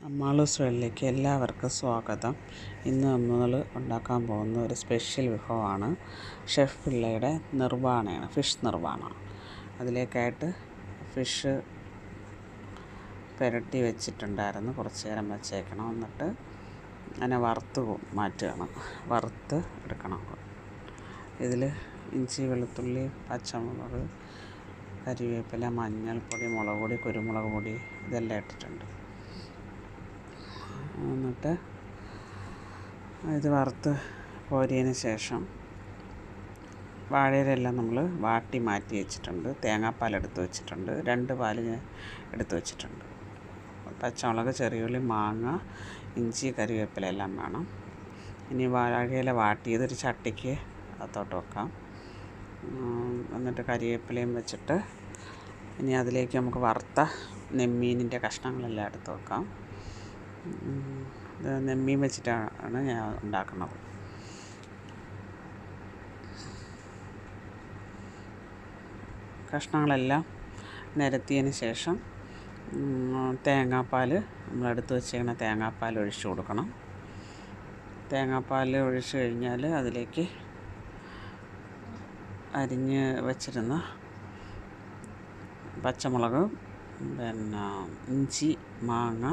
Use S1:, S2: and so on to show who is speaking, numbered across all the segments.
S1: അമ്മാളൂസ് വേൾഡിലേക്ക് എല്ലാവർക്കും സ്വാഗതം. ഇന്ന് നമ്മൾ ഉണ്ടാക്കാൻ പോകുന്ന ഒരു സ്പെഷ്യൽ വിഭവമാണ് ഷെഫ് പിള്ളയുടെ നിർവാണയാണ്, ഫിഷ് നിർവാണ. അതിലേക്കായിട്ട് ഫിഷ് പുരട്ടി വെച്ചിട്ടുണ്ടായിരുന്നു, കുറച്ച് നേരം വെച്ചേക്കണം. എന്നിട്ട് അതിനെ വറുത്ത് മാറ്റുകയാണ്, വറുത്ത് എടുക്കണം. ഇതിൽ ഇഞ്ചി, വെളുത്തുള്ളി, പച്ചമുളക്, കരിവേപ്പില, മഞ്ഞൾപ്പൊടി, മുളക് പൊടി, കുരുമുളക് പൊടി ഇതെല്ലാം ഇട്ടിട്ടുണ്ട്. എന്നിട്ട് ഇത് വറുത്ത് കോരിയതിന് ശേഷം വാഴയിലെല്ലാം നമ്മൾ വാട്ടി മാറ്റി വെച്ചിട്ടുണ്ട്. തേങ്ങാപ്പാൽ എടുത്ത് വെച്ചിട്ടുണ്ട്, 2 പാൽ എടുത്ത് വെച്ചിട്ടുണ്ട്. പച്ചമുളക്, ചെറിയുള്ളി, മാങ്ങ, ഇഞ്ചി, കരിവേപ്പില എല്ലാം വേണം. ഇനി വാഴയില വാട്ടിയതൊരു ചട്ടിക്ക് അകത്തോട്ട് വെക്കാം. എന്നിട്ട് കരിവേപ്പിലയും വെച്ചിട്ട് ഇനി അതിലേക്ക് നമുക്ക് വറുത്ത നെമ്മീനിൻ്റെ കഷ്ണങ്ങളെല്ലാം എടുത്ത് വെക്കാം. ഇത് നെമ്മീൻ വെച്ചിട്ടാണ് ഞാൻ ഉണ്ടാക്കുന്നത്. കഷ്ണങ്ങളെല്ലാം നിരത്തിയതിന് ശേഷം തേങ്ങാപ്പാൽ, നമ്മളെടുത്ത് വെച്ചിരിക്കുന്ന തേങ്ങാപ്പാൽ ഒഴിച്ചു കൊടുക്കണം. തേങ്ങാപ്പാൽ ഒഴിച്ച് കഴിഞ്ഞാൽ അതിലേക്ക് അരിഞ്ഞ് വച്ചിരുന്ന പച്ചമുളക്, ഇഞ്ചി, മാങ്ങ,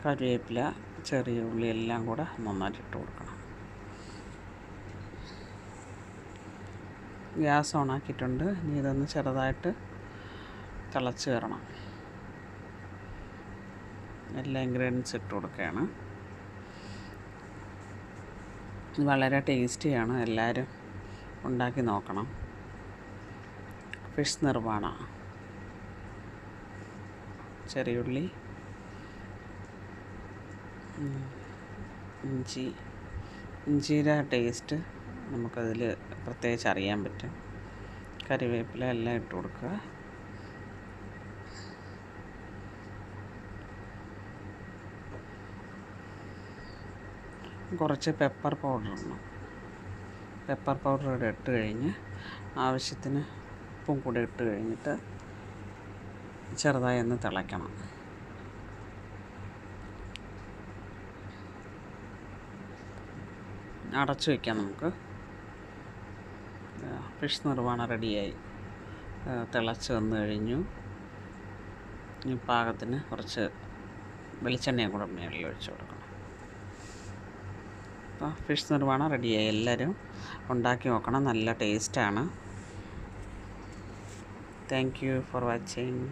S1: കറിവേപ്പില, ചെറിയ ഉള്ളി എല്ലാം കൂടെ നന്നായിട്ട് ഇട്ട് കൊടുക്കണം. ഗ്യാസ് ഓണാക്കിയിട്ടുണ്ട്. ഇനി ഇതൊന്ന് ചെറുതായിട്ട് തിളച്ച് കയറണം. എല്ലാ ഇൻഗ്രീഡിയൻസ് ഇട്ട് കൊടുക്കുകയാണ്. ഇത് വളരെ ടേസ്റ്റിയാണ്, എല്ലാവരും ഉണ്ടാക്കി നോക്കണം. ഫിഷ് നിർവാണ. ചെറിയുള്ളി, ഇഞ്ചിയുടെ ടേസ്റ്റ് നമുക്കതിൽ പ്രത്യേകിച്ച് അറിയാൻ പറ്റും. കറിവേപ്പില എല്ലാം ഇട്ട് കൊടുക്കുക. കുറച്ച് പെപ്പർ പൗഡർ ഇടണം. പെപ്പർ പൗഡർ ഇവിടെ ഇട്ട് കഴിഞ്ഞ് ആവശ്യത്തിന് ഉപ്പും കൂടെ ഇട്ട് കഴിഞ്ഞിട്ട് ചെറുതായി ഒന്ന് തിളയ്ക്കണം. അടച്ചു വയ്ക്കാം നമുക്ക്. ഫിഷ് നിർവാണ റെഡിയായി, തിളച്ച് വന്നു കഴിഞ്ഞു. ഇനി പാകത്തിന് കുറച്ച് വെളിച്ചെണ്ണയും കൂടെ മേളിൽ ഒഴിച്ച് കൊടുക്കണം. അപ്പോൾ ഫിഷ് നിർവാണ റെഡിയായി. എല്ലാവരും ഉണ്ടാക്കി നോക്കണം, നല്ല ടേസ്റ്റാണ്. Thank you for watching.